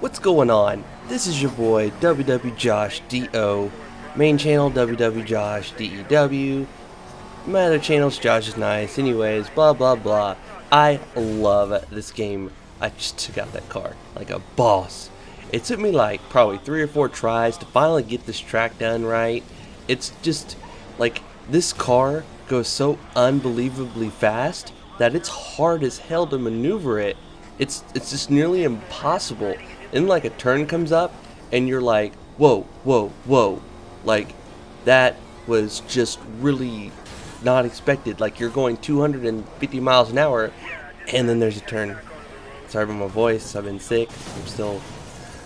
What's going on? This is your boy WWJoshDO, main channel WWJoshDEW. My other channel's Josh is Nice. Anyways, blah blah blah. I love this game. I just took out that car like a boss. It took me like probably 3 or 4 tries to finally get this track done right. It's just like this car goes so unbelievably fast that it's hard as hell to maneuver it. It's just nearly impossible. And like a turn comes up and you're like, whoa, whoa, whoa. Like that was just really not expected. Like you're going 250 miles an hour and then there's a turn. Sorry about my voice, I've been sick.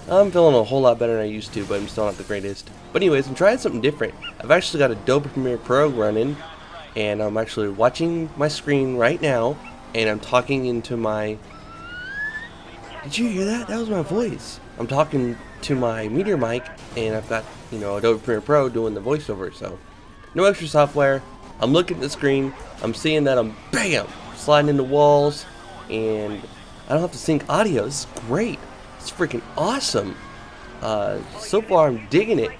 I'm feeling a whole lot better than I used to, but I'm still not the greatest. But anyways, I'm trying something different. I've actually got Adobe Premiere Pro running, and I'm actually watching my screen right now, and I'm talking into my... Did you hear that? That was my voice. I'm talking to my meteor mic, and I've got, Adobe Premiere Pro doing the voiceover, so no extra software. I'm looking at the screen, I'm seeing that I'm, BAM! Sliding into walls, and I don't have to sync audio. This is great. It's freaking awesome. So far I'm digging it.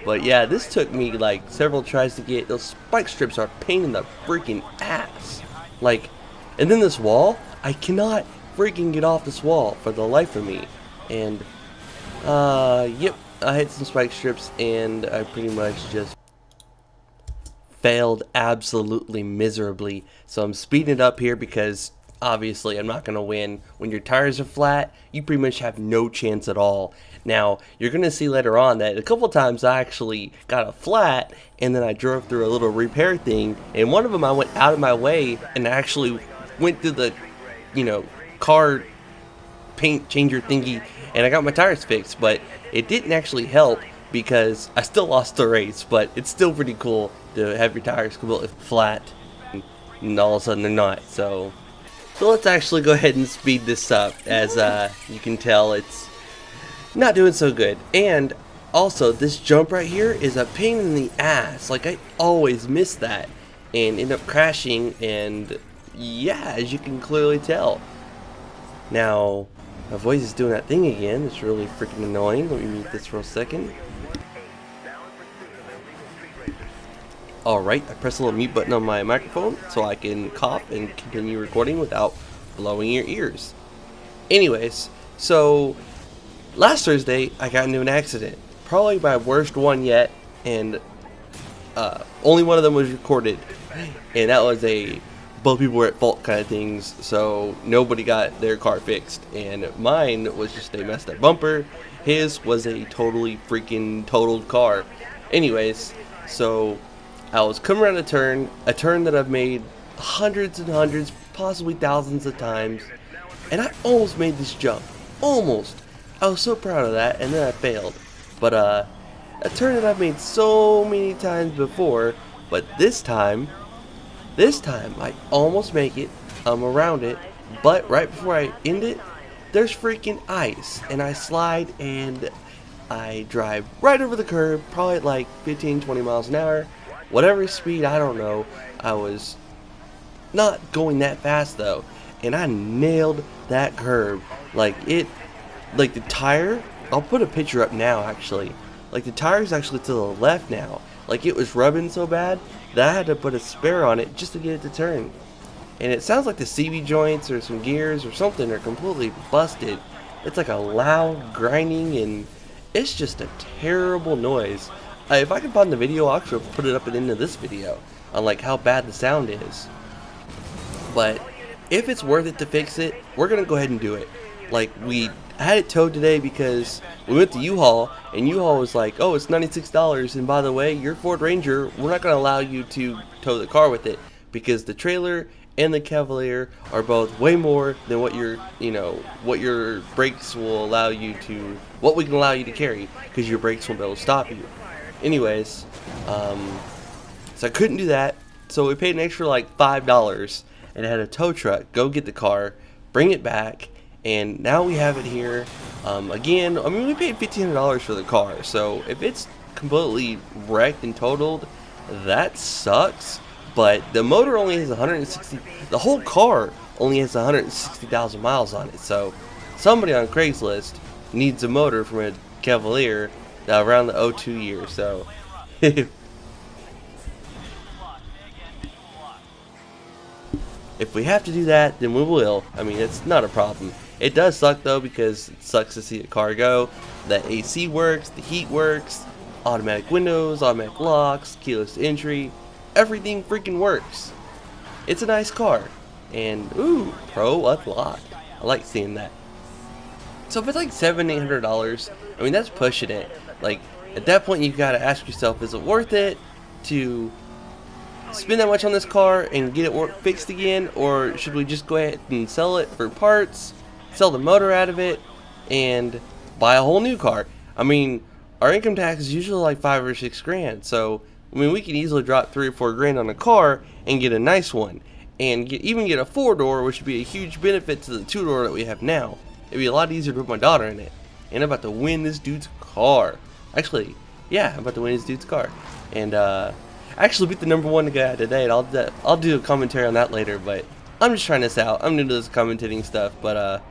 But yeah, this took me like several tries to get. Those spike strips are a pain in the freaking ass. Like, and then this wall, I cannot freaking get off this wall for the life of me. And yep, I hit some spike strips and I pretty much just failed absolutely miserably. So I'm speeding it up here because obviously I'm not going to win. When your tires are flat, you pretty much have no chance at all. Now, you're going to see later on that a couple times I actually got a flat and then I drove through a little repair thing, and one of them I went out of my way and actually went through the, car paint changer thingy and I got my tires fixed, but it didn't actually help because I still lost the race. But it's still pretty cool to have your tires completely flat and all of a sudden they're not. So let's actually go ahead and speed this up. As you can tell, it's not doing so good. And also, this jump right here is a pain in the ass. Like, I always miss that and end up crashing. And yeah, as you can clearly tell. Now, my voice is doing that thing again. It's really freaking annoying. Let me mute this for a second. Alright, I pressed a little mute button on my microphone so I can cough and continue recording without blowing your ears. Anyways, so last Thursday I got into an accident. Probably my worst one yet, and only one of them was recorded. And that was a both people were at fault kind of things, so nobody got their car fixed. And mine was just a messed up bumper. His was a totally freaking totaled car. Anyways, so I was coming around a turn that I've made hundreds and hundreds, possibly thousands of times, and I almost made this jump. Almost. I was so proud of that, and then I failed. But a turn that I've made so many times before, but this time I almost make it. I'm around it, but right before I end it, there's freaking ice, and I slide and I drive right over the curb, probably at like 15-20 miles an hour. Whatever speed, I don't know. I was not going that fast though, and I nailed that curb. Like the tire, I'll put a picture up now actually. Like the tire's actually to the left now. Like it was rubbing so bad that I had to put a spare on it just to get it to turn. And it sounds like the CV joints or some gears or something are completely busted. It's like a loud grinding and it's just a terrible noise. If I can find the video, I'll actually put it up at the end of this video on like how bad the sound is. But if it's worth it to fix it, we're gonna go ahead and do it. Like, we had it towed today because we went to U-Haul and U-Haul was like, oh, it's $96, and by the way, your Ford Ranger, we're not gonna allow you to tow the car with it because the trailer and the Cavalier are both way more than what your brakes will allow you to, what we can allow you to carry, because your brakes won't be able to stop you. Anyways, so I couldn't do that, so we paid an extra like $5 and had a tow truck go get the car, bring it back, and now we have it here. Again, I mean, we paid $1,500 for the car, so if it's completely wrecked and totaled, that sucks. But the motor only has 160, the whole car only has 160,000 miles on it, so somebody on Craigslist needs a motor from a Cavalier around the '02 year. So if we have to do that, then we will. I mean, it's not a problem. It does suck though, because it sucks to see the car go. The AC works, the heat works, automatic windows, automatic locks, keyless entry, everything freaking works. It's a nice car, and ooh, Pro unlocked. I like seeing that. So if it's like $700-800, I mean, that's pushing it. Like, at that point, you gotta ask yourself, is it worth it to spend that much on this car and get it fixed again, or should we just go ahead and sell it for parts, sell the motor out of it, and buy a whole new car? I mean, our income tax is usually like $5 or $6 grand, so I mean, we can easily drop $3 or $4 grand on a car and get a nice one, and even get a 4-door, which would be a huge benefit to the 2-door that we have now. It'd be a lot easier to put my daughter in it, and I'm about to win this dude's car. Actually, yeah, I'm about to win this dude's car, and actually beat the #1 guy today, and I'll do a commentary on that later. But I'm just trying this out. I'm new to this commentating stuff, but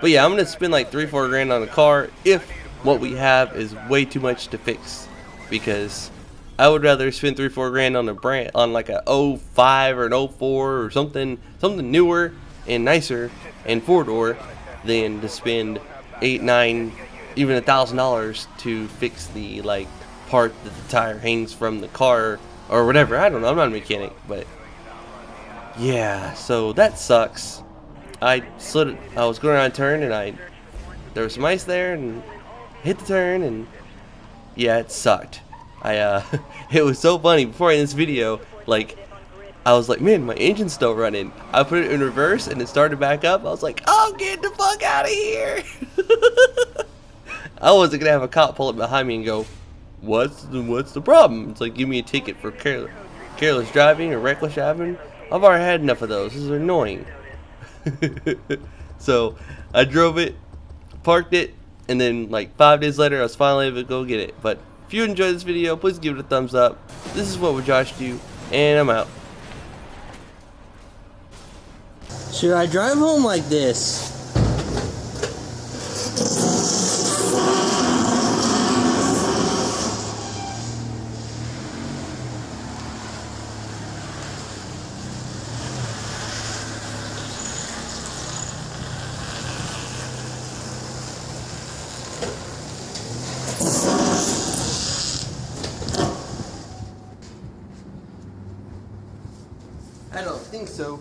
yeah, I'm gonna spend like $3 or $4 grand on a car if what we have is way too much to fix, because I would rather spend $3 or $4 grand on a brand, on like a '05 or an '04 or something newer and nicer and 4-door, than to spend $8, $9, even $1,000 to fix the like part that the tire hangs from the car or whatever. I don't know, I'm not a mechanic, but yeah, so that sucks. I was going around a turn, and there was some ice there, and hit the turn, and yeah, it sucked. It was so funny, before I ended this video, like, I was like, man, my engine's still running. I put it in reverse, and it started back up. I was like, oh, get the fuck out of here. I wasn't gonna have a cop pull up behind me and go, what's the problem? It's like, give me a ticket for careless driving or reckless driving. I've already had enough of those. This is annoying. So I drove it, parked it, and then like 5 days later I was finally able to go get it. But if you enjoyed this video, please give it a thumbs up. This is what would Josh do, and I'm out. Should I drive home like this? I don't think so.